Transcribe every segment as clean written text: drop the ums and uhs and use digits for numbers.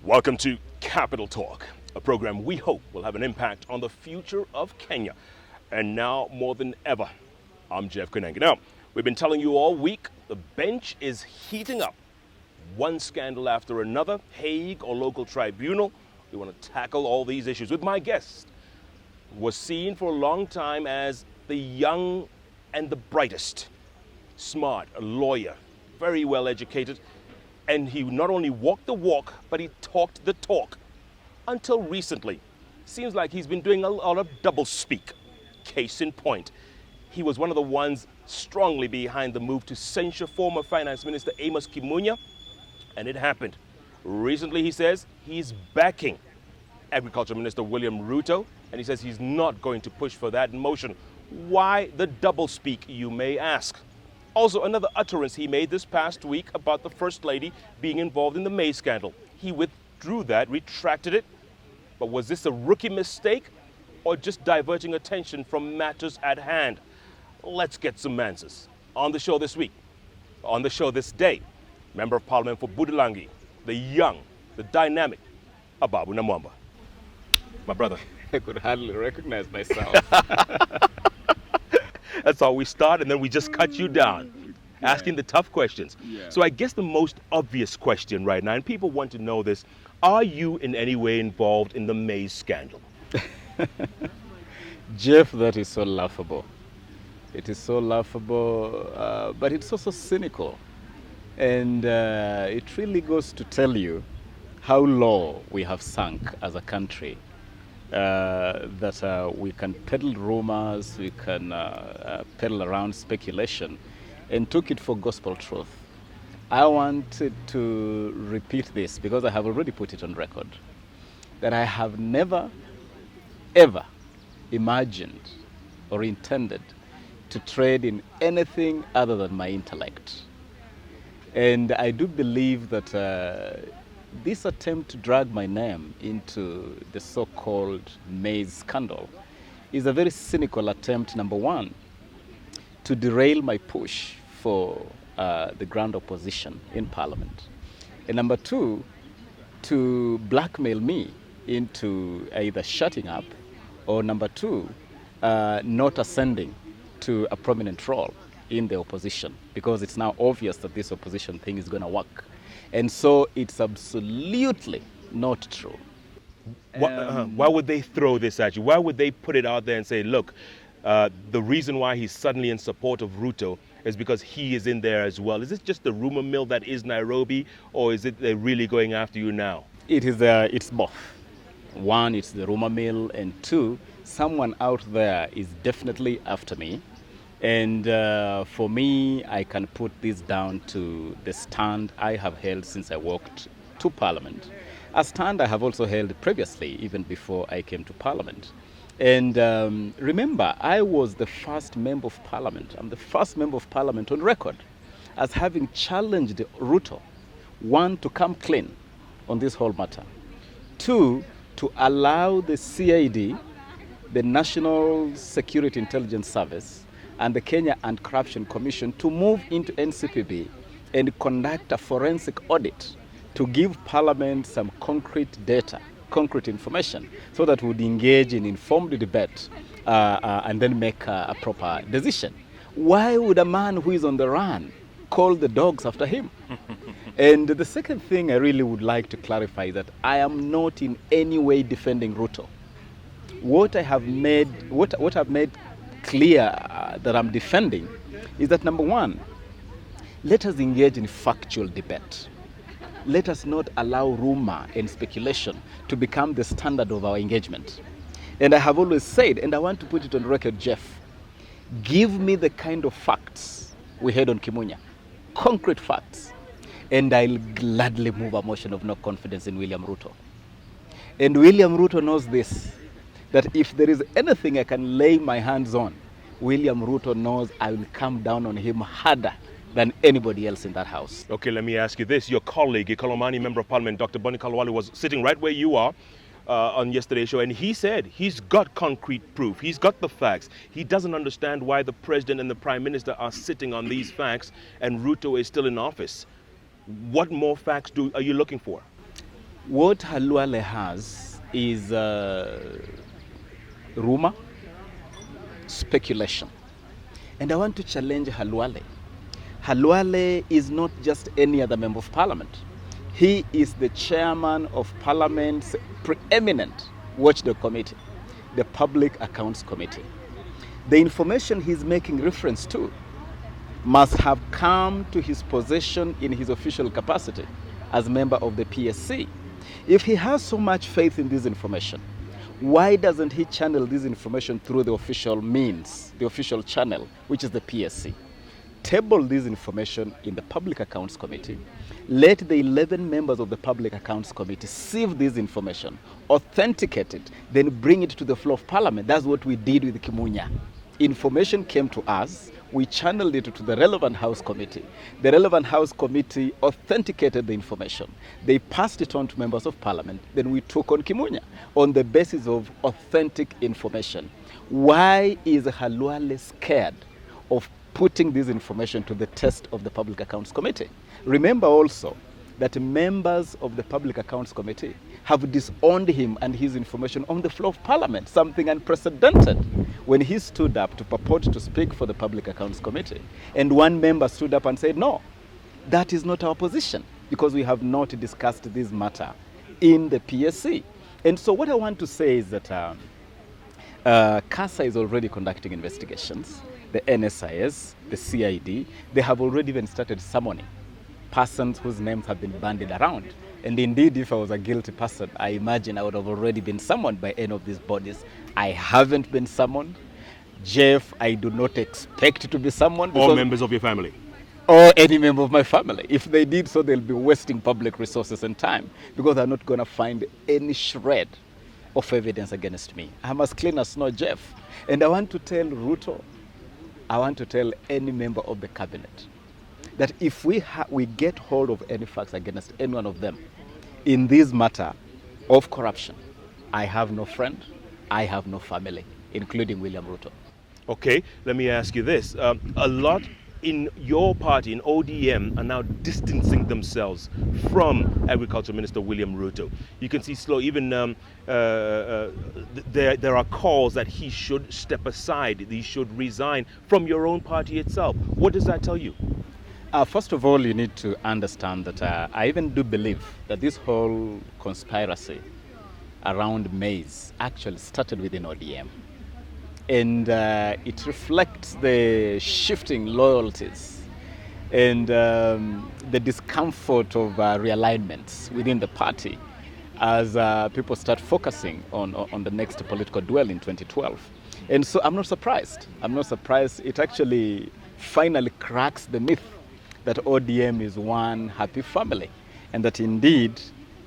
Welcome to Capital Talk, a program we hope will have an impact on the future of Kenya. And now more than ever, I'm Jeff Koinange. Now, we've been telling you all week, the bench is heating up. One scandal after another, Hague or local tribunal. We want to tackle all these issues with my guest, who was seen for a long time as the young and the brightest. Smart, a lawyer, very well educated. And he not only walked the walk, but he talked the talk. Until recently. Seems like he's been doing a lot of double speak. Case in point, he was one of the ones strongly behind the move to censure former Finance Minister Amos Kimunya, and it happened. Recently, he says he's backing Agriculture Minister William Ruto, and he says he's not going to push for that motion. Why the double speak, you may ask? Also, another utterance he made this past week about the First Lady being involved in the Maize scandal. He withdrew that, retracted it. But was this a rookie mistake or just diverting attention from matters at hand? Let's get some answers. On the show this week, on the show this day, Member of Parliament for Budalangi, the young, the dynamic Ababu Namwamba. My brother. I could hardly recognize myself. That's how we start, and then we just cut you down, asking the tough questions. Yeah. So I guess the most obvious question right now, and people want to know this, are you in any way involved in the Maize scandal? Jeff, that is so laughable. It is so laughable, but it's also cynical. And it really goes to tell you how low we have sunk as a country. That we can peddle rumors, we can peddle around speculation, and took it for gospel truth. I wanted to repeat this because I have already put it on record, that I have never, ever imagined or intended to trade in anything other than my intellect. And I do believe that this attempt to drag my name into the so-called Maize scandal is a very cynical attempt, number one, to derail my push for the grand opposition in Parliament. And number two, to blackmail me into either shutting up or number two, not ascending to a prominent role in the opposition, because it's now obvious that this opposition thing is going to work. And so it's absolutely not true. Why would they throw this at you? Why would they put it out there and say, look, the reason why he's suddenly in support of Ruto is because he is in there as well? Is this just the rumor mill that is Nairobi, or is it they're really going after you now? It's both. One, it's the rumor mill, and two, someone out there is definitely after me. And for me, I can put this down to the stand I have held since I walked to Parliament. A stand I have also held previously, even before I came to Parliament. And remember, I was the first member of Parliament. I'm the first member of Parliament on record as having challenged Ruto, one, to come clean on this whole matter. Two, to allow the CID, the National Security Intelligence Service, and the Kenya Anti-Corruption Commission to move into NCPB and conduct a forensic audit to give Parliament some concrete data, concrete information, so that we would engage in informed debate and then make a proper decision. Why would a man who is on the run call the dogs after him? And the second thing I really would like to clarify is that I am not in any way defending Ruto. What I've made clear that I'm defending is that, number one, let us engage in factual debate. Let us not allow rumor and speculation to become the standard of our engagement. And I have always said, and I want to put it on record, Jeff, give me the kind of facts we had on Kimunya, concrete facts, and I'll gladly move a motion of no confidence in William Ruto. And William Ruto knows this, that if there is anything I can lay my hands on, William Ruto knows I will come down on him harder than anybody else in that house. Okay, let me ask you this. Your colleague, a Kolomani Member of Parliament, Dr. Boni Kalwale, was sitting right where you are on yesterday's show, and he said he's got concrete proof. He's got the facts. He doesn't understand why the President and the Prime Minister are sitting on these facts and Ruto is still in office. What more facts are you looking for? What Halwale has is rumor, speculation. And I want to challenge Halwale. Halwale is not just any other member of parliament. He is the chairman of parliament's preeminent watchdog committee, the Public Accounts Committee. The information he's making reference to must have come to his possession in his official capacity as member of the PSC. If he has so much faith in this information, why doesn't he channel this information through the official means, the official channel, which is the PSC? Table this information in the Public Accounts Committee. Let the 11 members of the Public Accounts Committee sieve this information, authenticate it, then bring it to the floor of Parliament. That's what we did with Kimunya. Information came to us, we channeled it to the relevant House Committee. The relevant House Committee authenticated the information. They passed it on to members of Parliament. Then we took on Kimunya on the basis of authentic information. Why is Halwale scared of putting this information to the test of the Public Accounts Committee? Remember also that members of the Public Accounts Committee have disowned him and his information on the floor of Parliament, something unprecedented. When he stood up to purport to speak for the Public Accounts Committee, and one member stood up and said, no, that is not our position, because we have not discussed this matter in the PSC. And so what I want to say is that CASA is already conducting investigations. The NSIS, the CID, they have already even started summoning persons whose names have been bandied around. And indeed, if I was a guilty person, I imagine I would have already been summoned by any of these bodies. I haven't been summoned. Jeff, I do not expect to be summoned. Or members of your family? Or any member of my family. If they did so, they'll be wasting public resources and time, because they're not going to find any shred of evidence against me. I'm as clean as snow, Jeff. And I want to tell Ruto, I want to tell any member of the cabinet, that if we get hold of any facts against any one of them in this matter of corruption, I have no friend, I have no family, including William Ruto. Okay, let me ask you this. A lot in your party, in ODM, are now distancing themselves from Agriculture Minister William Ruto. You can see even there are calls that he should step aside, he should resign from your own party itself. What does that tell you? First of all, you need to understand that I even do believe that this whole conspiracy around Maize actually started within ODM. And it reflects the shifting loyalties and the discomfort of realignments within the party as people start focusing on the next political duel in 2012. And so I'm not surprised. I'm not surprised. It actually finally cracks the myth that ODM is one happy family, and that indeed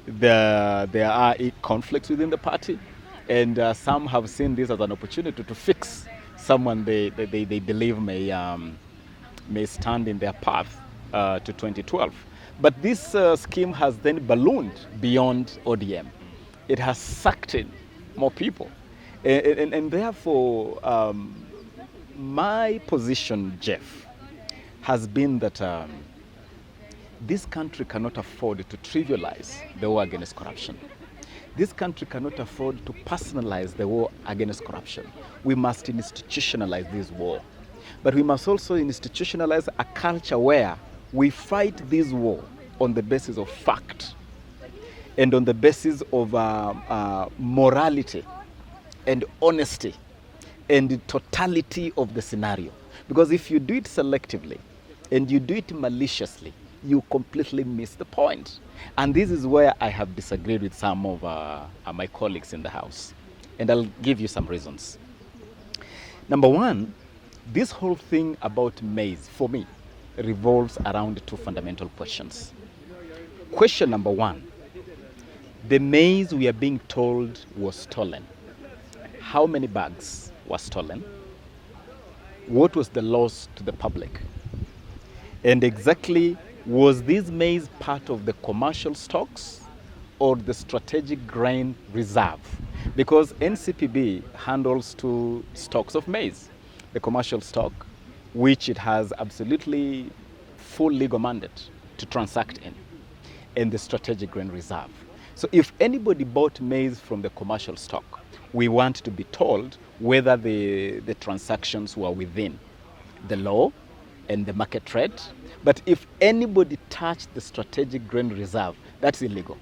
there are conflicts within the party, and some have seen this as an opportunity to fix someone they believe may stand in their path to 2012. But this scheme has then ballooned beyond ODM. It has sucked in more people, and therefore my position, Jeff, has been that this country cannot afford to trivialize the war against corruption. This country cannot afford to personalize the war against corruption. We must institutionalize this war. But we must also institutionalize a culture where we fight this war on the basis of fact and on the basis of morality and honesty and the totality of the scenario. Because if you do it selectively and you do it maliciously, you completely miss the point. And this is where I have disagreed with some of my colleagues in the House. And I'll give you some reasons. Number one, this whole thing about Maize, for me, revolves around two fundamental questions. Question number one, the maize we are being told was stolen. How many bags were stolen? What was the loss to the public? And exactly, was this maize part of the commercial stocks or the strategic grain reserve? Because NCPB handles two stocks of maize. The commercial stock, which it has absolutely full legal mandate to transact in, and the strategic grain reserve. So if anybody bought maize from the commercial stock, we want to be told whether the transactions were within the law and the market rate. But if anybody touched the strategic grain reserve, that's illegal.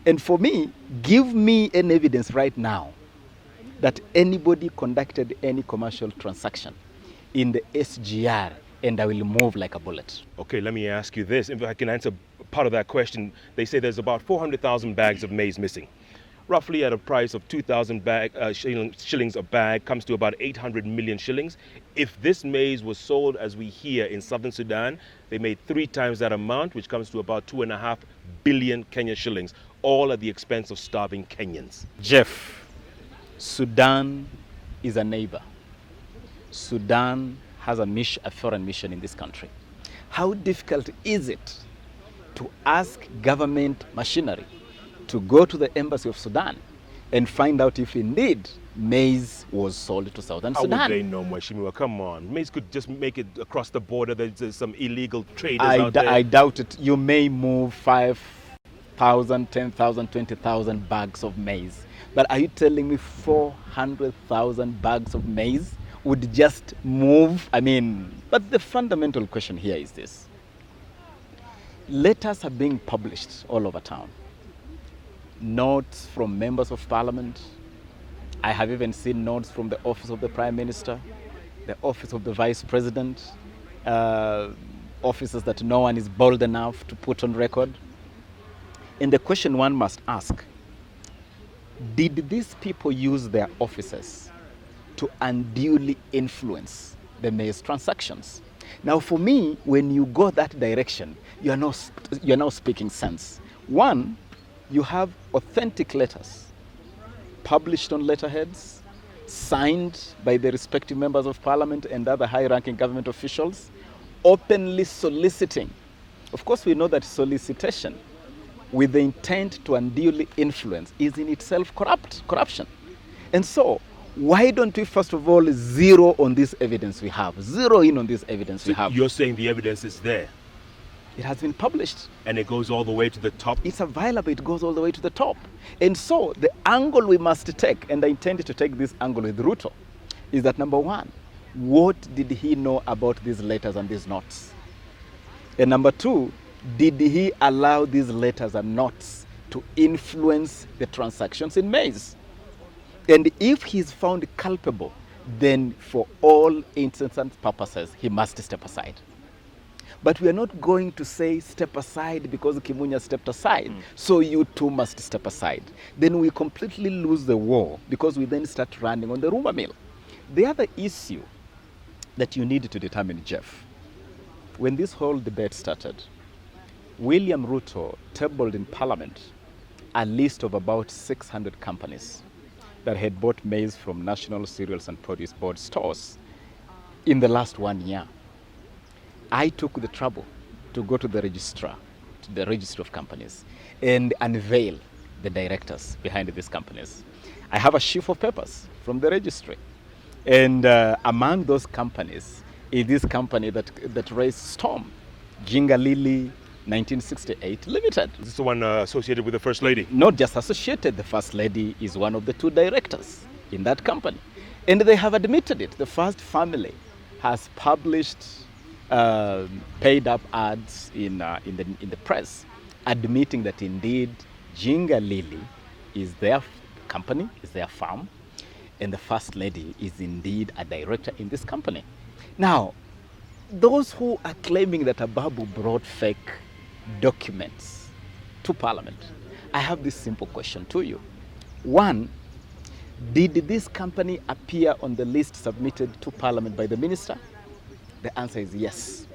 And for me, give me an evidence right now that anybody conducted any commercial transaction in the SGR, and I will move like a bullet. Okay, let me ask you this. If I can answer part of that question, they say there's about 400,000 bags of maize missing. Roughly at a price of 2,000 shillings a bag, comes to about 800 million shillings. If this maize was sold, as we hear, in southern Sudan, they made 3 times that amount, which comes to about 2.5 billion Kenya shillings, all at the expense of starving Kenyans. Jeff, Sudan is a neighbor. Sudan has a foreign mission in this country. How difficult is it to ask government machinery to go to the embassy of Sudan and find out if indeed maize was sold to Southern Sudan? How would they know, Mweshimiwa? Come on. Maize could just make it across the border. There's some illegal traders out there. I doubt it. You may move 5,000, 10,000, 20,000 bags of maize. But are you telling me 400,000 bags of maize would just move? But the fundamental question here is this. Letters are being published all over town. Notes from members of parliament. I have even seen notes from the office of the prime minister, the office of the vice president, offices that no one is bold enough to put on record. And the question one must ask, did these people use their offices to unduly influence the maize transactions? Now, for me, when you go that direction, you're now speaking sense. One, you have authentic letters published on letterheads, signed by the respective members of parliament and other high-ranking government officials, openly soliciting. Of course, we know that solicitation with the intent to unduly influence is in itself corruption. And so, why don't we first of all zero on this evidence we have? Zero in on this evidence we have. You're saying the evidence is there? It has been published. And it goes all the way to the top? It's available, it goes all the way to the top. And so, the angle we must take, and I intend to take this angle with Ruto, is that number one, what did he know about these letters and these notes? And number two, did he allow these letters and notes to influence the transactions in maize? And if he's found culpable, then for all intents and purposes, he must step aside. But we are not going to say step aside because Kimunya stepped aside, so you too must step aside. Then we completely lose the war because we then start running on the rumor mill. The other issue that you need to determine, Jeff, when this whole debate started, William Ruto tabled in Parliament a list of about 600 companies that had bought maize from National Cereals and Produce Board stores in the last 1 year. I took the trouble to go to the registrar, to the registry of companies, and unveil the directors behind these companies. I have a sheaf of papers from the registry. And among those companies is this company that raised storm, Jinga Lily 1968 Limited. Is this the one associated with the First Lady? Not just associated, the First Lady is one of the 2 directors in that company. And they have admitted it. The First Family has published paid up ads in the press, admitting that indeed Jinga Lily is their company, is their farm, and the First Lady is indeed a director in this company. Now, those who are claiming that Ababu brought fake documents to Parliament, I have this simple question to you. One, did this company appear on the list submitted to Parliament by the minister? The answer is yes.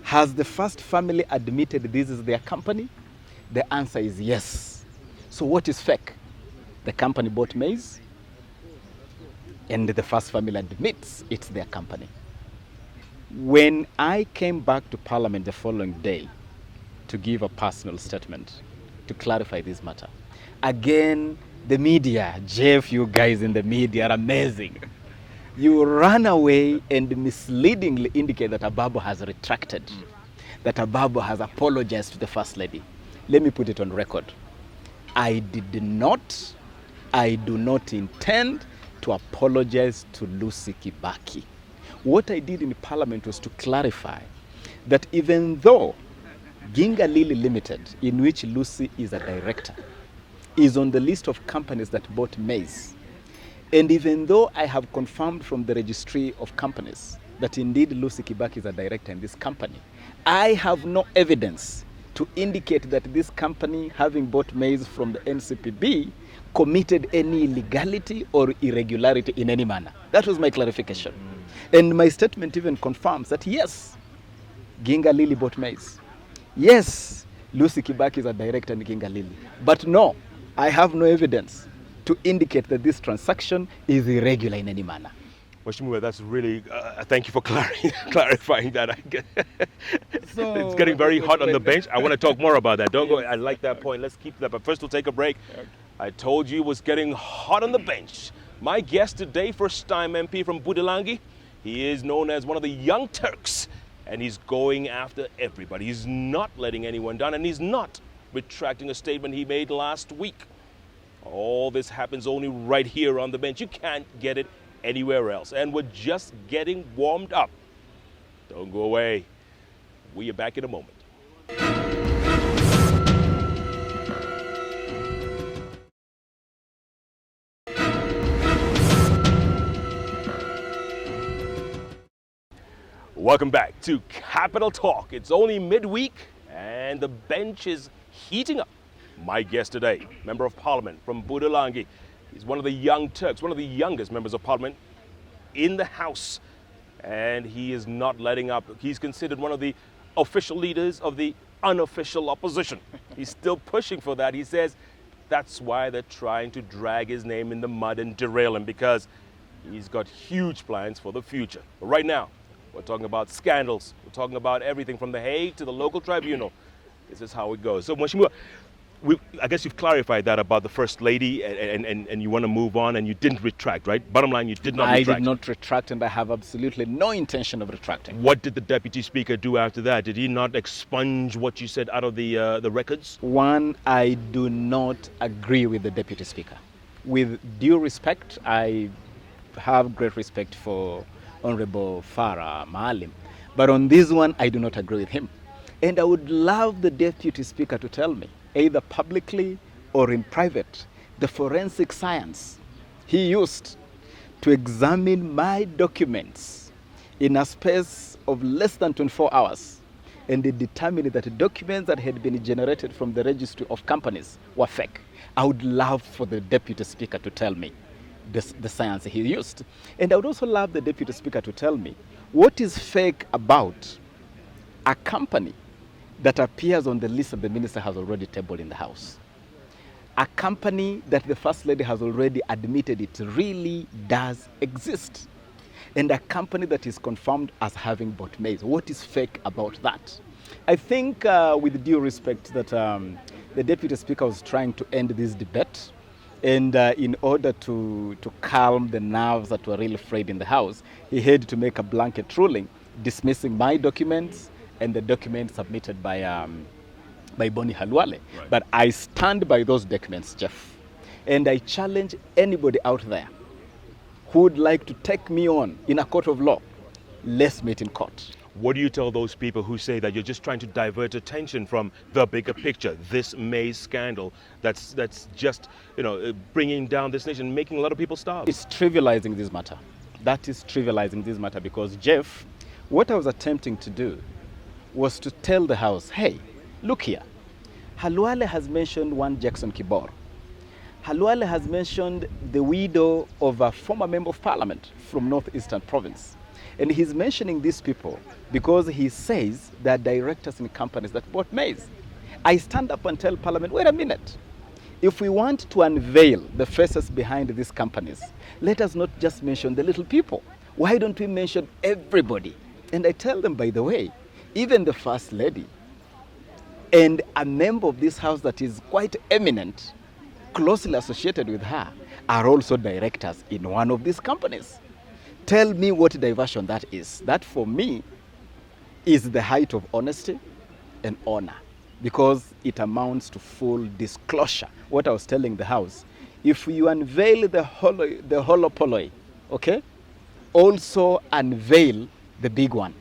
Has the First Family admitted this is their company? The answer is yes. So what is fake? The company bought maize, and the First Family admits it's their company. When I came back to Parliament the following day to give a personal statement to clarify this matter, again, the media, Jeff, you guys in the media are amazing. You run away and misleadingly indicate that Ababu has retracted, that Ababu has apologized to the First Lady. let me put it on record. I do not intend to apologize to Lucy Kibaki. What I did in Parliament was to clarify that even though Ginga Lily Limited, in which Lucy is a director, is on the list of companies that bought Maize, and even though I have confirmed from the registry of companies that indeed Lucy Kibaki is a director in this company, I have no evidence to indicate that this company, having bought Maize from the NCPB, committed any illegality or irregularity in any manner. That was my clarification. And my statement even confirms that yes, Ginga Lily bought Maize. Yes, Lucy Kibaki is a director in Ginga Lily. But no, I have no evidence to indicate that this transaction is irregular in any manner. Mheshimiwa, that's really, thank you for clarifying that. It's getting very hot on the bench. I want to talk more about that. Don't go, I like that point. Let's keep that. But first we'll take a break. Okay. I told you it was getting hot on the bench. My guest today, first-time MP from Budalangi. He is known as one of the young Turks, and he's going after everybody. He's not letting anyone down, and he's not retracting a statement he made last week. All this happens only right here on the bench. You can't get it anywhere else. And we're just getting warmed up. Don't go away. We are back in a moment. Welcome back to Capital Talk. It's only midweek and the bench is heating up. My guest today, Member of Parliament from Budalangi. He's one of the young Turks, one of the youngest members of Parliament in the House. And he is not letting up. He's considered one of the official leaders of the unofficial opposition. He's still pushing for that. He says that's why they're trying to drag his name in the mud and derail him, because he's got huge plans for the future. But right now, we're talking about scandals. We're talking about everything from The Hague to the local tribunal. This is how it goes. So, Mheshimiwa, I guess you've clarified that about the First Lady, and you want to move on, and you didn't retract, right? Bottom line, you did not retract. I did not retract, and I have absolutely no intention of retracting. What did the Deputy Speaker do after that? Did he not expunge what you said out of the records? One, I do not agree with the Deputy Speaker. With due respect, I have great respect for Honorable Farah Maalim. But on this one, I do not agree with him. And I would love the Deputy Speaker to tell me, either publicly or in private, the forensic science he used to examine my documents in a space of less than 24 hours. And they determined that the documents that had been generated from the registry of companies were fake. I would love for the Deputy Speaker to tell me the science he used. And I would also love the Deputy Speaker to tell me what is fake about a company that appears on the list that the Minister has already tabled in the House. A company that the First Lady has already admitted it really does exist. And a company that is confirmed as having bought Maize. What is fake about that? I think, with due respect, that the Deputy Speaker was trying to end this debate. And in order to calm the nerves that were really frayed in the House, he had to make a blanket ruling dismissing my documents and the documents submitted by Bonnie Halwale. Right. But I stand by those documents, Jeff. And I challenge anybody out there who would like to take me on in a court of law. Let's meet in court. What do you tell those people who say that you're just trying to divert attention from the bigger picture, this Maize scandal that's just, bringing down this nation, making a lot of people starve? It's trivializing this matter. That is trivializing this matter because, Jeff, what I was attempting to do was to tell the House, hey, look here. Halwale has mentioned one Jackson Kibor. Halwale has mentioned the widow of a former member of parliament from Northeastern Province. And he's mentioning these people because he says they're directors in companies that bought Maize. I stand up and tell Parliament, wait a minute. If we want to unveil the faces behind these companies, let us not just mention the little people. Why don't we mention everybody? And I tell them, by the way, even the First Lady and a member of this House that is quite eminent, closely associated with her, are also directors in one of these companies. Tell me what diversion that is. That, for me, is the height of honesty and honor. because it amounts to full disclosure. What I was telling the House, if you unveil the holopoloi, okay, also unveil the big one.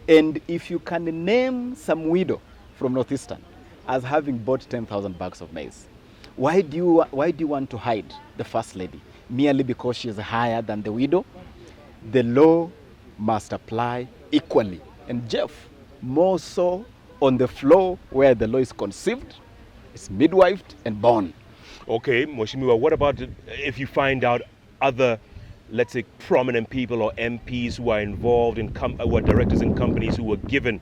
And if you can name some widow from Northeastern as having bought 10,000 bags of maize, why do you want to hide the First Lady? Merely because she is higher than the widow? The law must apply equally. And Jeff, more so on the floor where the law is conceived, is midwifed and born. Okay, Mheshimiwa, what about if you find out other, let's say, prominent people or MPs who are involved in, who are directors in companies who were given,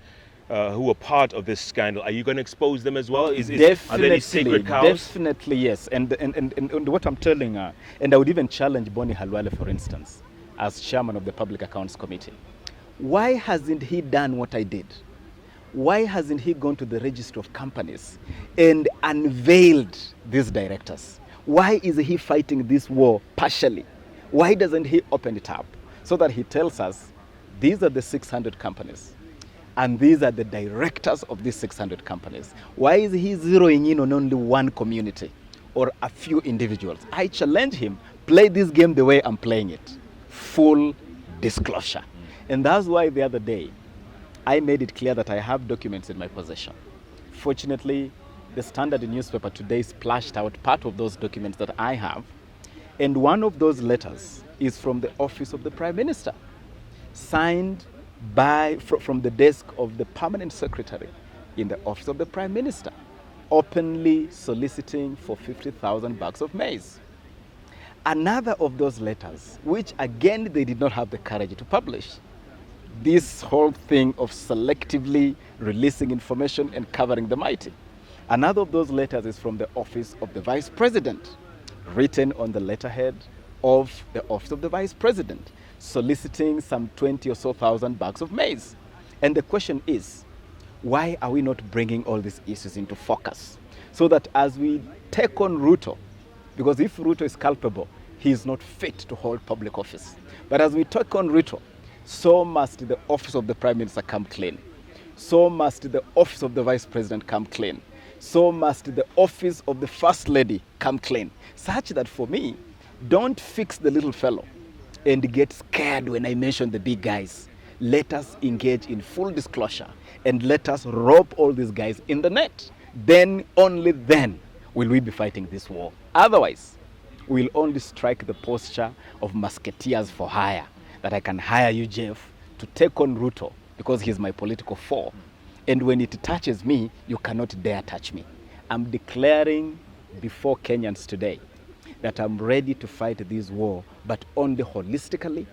who were part of this scandal? Are you going to expose them as well? Are there any sacred cows? Definitely, yes. And what I'm telling her, and I would even challenge Bonnie Halwale, for instance, as chairman of the Public Accounts Committee. Why hasn't he done what I did? Why hasn't he gone to the registry of companies and unveiled these directors? Why is he fighting this war partially? Why doesn't he open it up so that he tells us these are the 600 companies and these are the directors of these 600 companies? Why is he zeroing in on only one community or a few individuals? I challenge him, play this game the way I'm playing it. Full disclosure. And that's why the other day I made it clear that I have documents in my possession. Fortunately, the Standard newspaper today splashed out part of those documents that I have. And one of those letters is from the office of the Prime Minister, signed from the desk of the permanent secretary in the office of the Prime Minister, openly soliciting for 50,000 bags of maize. Another of those letters, which again they did not have the courage to publish, this whole thing of selectively releasing information and covering the mighty. Another of those letters is from the office of the Vice President, written on the letterhead of the office of the Vice President, soliciting some 20 or so thousand bags of maize. And the question is, why are we not bringing all these issues into focus? So that as we take on Ruto, because if Ruto is culpable, he is not fit to hold public office. But as we take on Ruto, so must the office of the Prime Minister come clean. So must the office of the Vice President come clean. So must the office of the First Lady come clean. Such that for me, don't fix the little fellow and get scared when I mention the big guys. Let us engage in full disclosure and let us rope all these guys in the net. Then, only then, will we be fighting this war. Otherwise, we'll only strike the posture of musketeers for hire. That I can hire you, Jeff, to take on Ruto because he's my political foe. And when it touches me, you cannot dare touch me. I'm declaring before Kenyans today that I'm ready to fight this war, but only holistically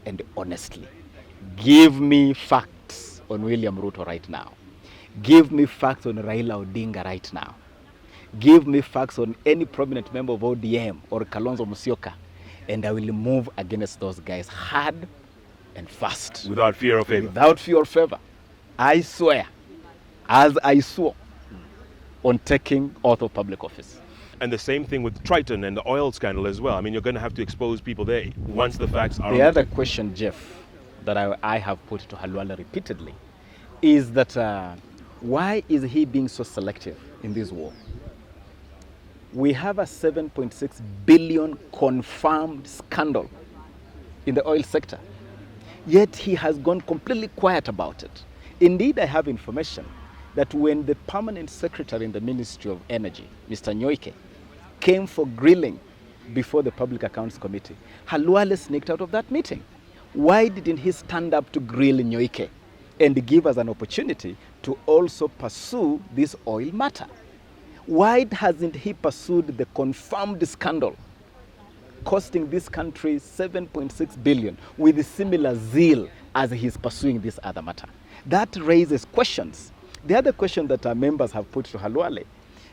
and honestly. Give me facts on William Ruto right now. Give me facts on Raila Odinga right now. Give me facts on any prominent member of ODM or Kalonzo Musyoka, and I will move against those guys hard and fast. Without fear or favor? Without fear or favor. I swear, as I swore on taking oath of public office. And the same thing with Triton and the oil scandal as well. I mean, you're going to have to expose people there once the facts are... The other question, Jeff, that I have put to Halwale repeatedly is that why is he being so selective in this war? We have a 7.6 billion confirmed scandal in the oil sector. Yet he has gone completely quiet about it. Indeed, I have information that when the permanent secretary in the Ministry of Energy, Mr. Nyoike, came for grilling before the Public Accounts Committee, Halwale sneaked out of that meeting. Why didn't he stand up to grill Nyoike and give us an opportunity to also pursue this oil matter? Why hasn't he pursued the confirmed scandal costing this country 7.6 billion with similar zeal as he's pursuing this other matter? That raises questions. The other question that our members have put to Halwale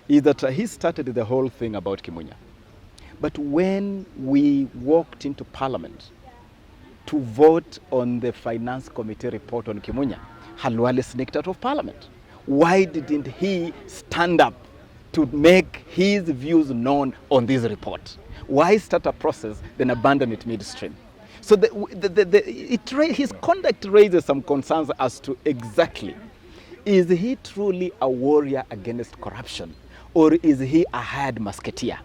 is that he started the whole thing about Kimunya. But when we walked into Parliament to vote on the Finance Committee report on Kimunya, Halwale sneaked out of Parliament. Why didn't he stand up to make his views known on this report? Why start a process, then abandon it midstream? So his conduct raises some concerns as to exactly Is he truly a warrior against corruption, or is he a hired musketeer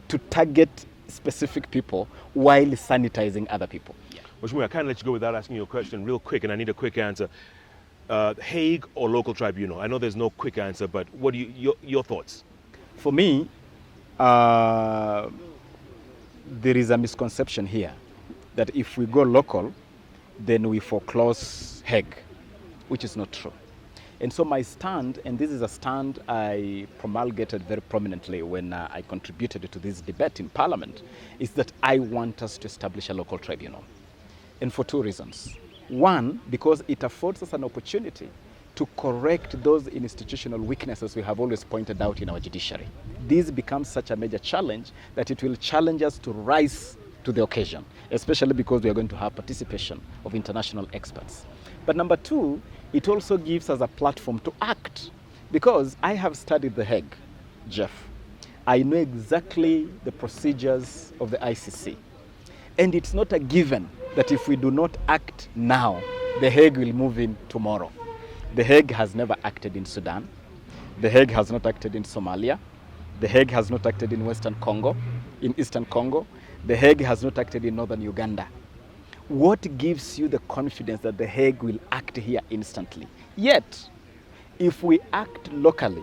to target specific people while sanitizing other people? Mheshimiwa, I can't let you go without asking you a question real quick, and I need a quick answer. Hague or local tribunal? I know there's no quick answer, but what do your thoughts? For me, there is a misconception here that if we go local, then we foreclose Hague, which is not true. And so my stand, and this is a stand I promulgated very prominently when I contributed to this debate in Parliament, is that I want us to establish a local tribunal. And for two reasons. One, because it affords us an opportunity to correct those institutional weaknesses we have always pointed out in our judiciary. This becomes such a major challenge that it will challenge us to rise to the occasion, especially because we are going to have participation of international experts. But number two, it also gives us a platform to act, because I have studied The Hague, Jeff. I know exactly the procedures of the ICC. And it's not a given that if we do not act now, The Hague will move in tomorrow. The Hague has never acted in Sudan. The Hague has not acted in Somalia. The Hague has not acted in Western Congo, in Eastern Congo. The Hague has not acted in Northern Uganda. What gives you the confidence that The Hague will act here instantly? Yet, if we act locally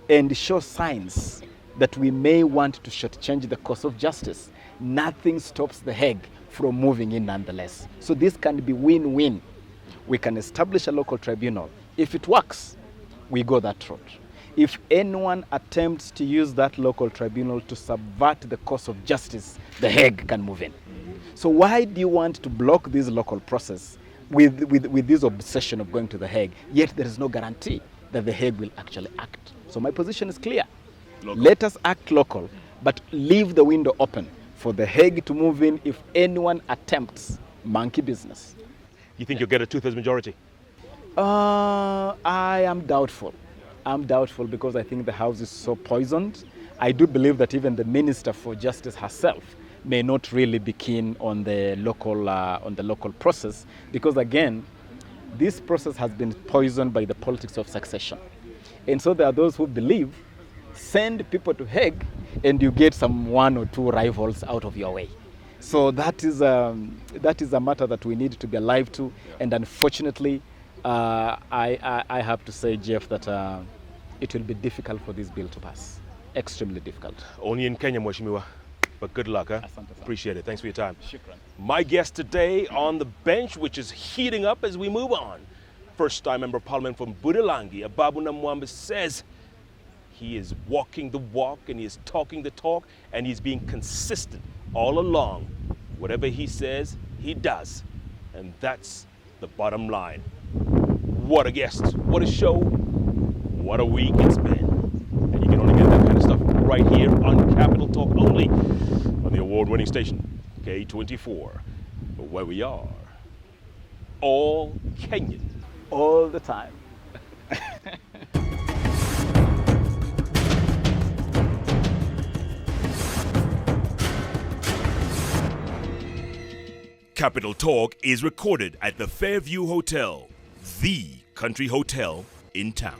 and show signs that we may want to shortchange the course of justice, nothing stops The Hague from moving in nonetheless. So this can be win-win. We can establish a local tribunal. If it works, we go that route. If anyone attempts to use that local tribunal to subvert the course of justice, The Hague can move in. So why do you want to block this local process with this obsession of going to The Hague, yet there is no guarantee that The Hague will actually act? So my position is clear. Local. Let us act local, but leave the window open for The Hague to move in if anyone attempts monkey business. You think you'll get a two-thirds majority? I am doubtful. I'm doubtful because I think the House is so poisoned. I do believe that even the Minister for Justice herself may not really be keen on the local process, because again, this process has been poisoned by the politics of succession. And so there are those who believe, send people to Hague and you get some one or two rivals out of your way. So that is a matter that we need to be alive to. And unfortunately, I have to say, Jeff, that it will be difficult for this bill to pass. Extremely difficult. Only in Kenya, Mheshimiwa. But good luck, huh? Asante. Appreciate it. Thanks for your time. Shukran. My guest today on the bench, which is heating up as we move on. First-time Member of Parliament from Budalangi, Ababu Namwamba, says he is walking the walk and he is talking the talk, and he's being consistent all along. Whatever he says, he does. And that's the bottom line. What a guest. What a show. What a week it's been. And you can only get that kind of stuff right here on Capital Talk only, on the award-winning station, K24, where we are all Kenyan. All the time. Capital Talk is recorded at the Fairview Hotel, the country hotel in town.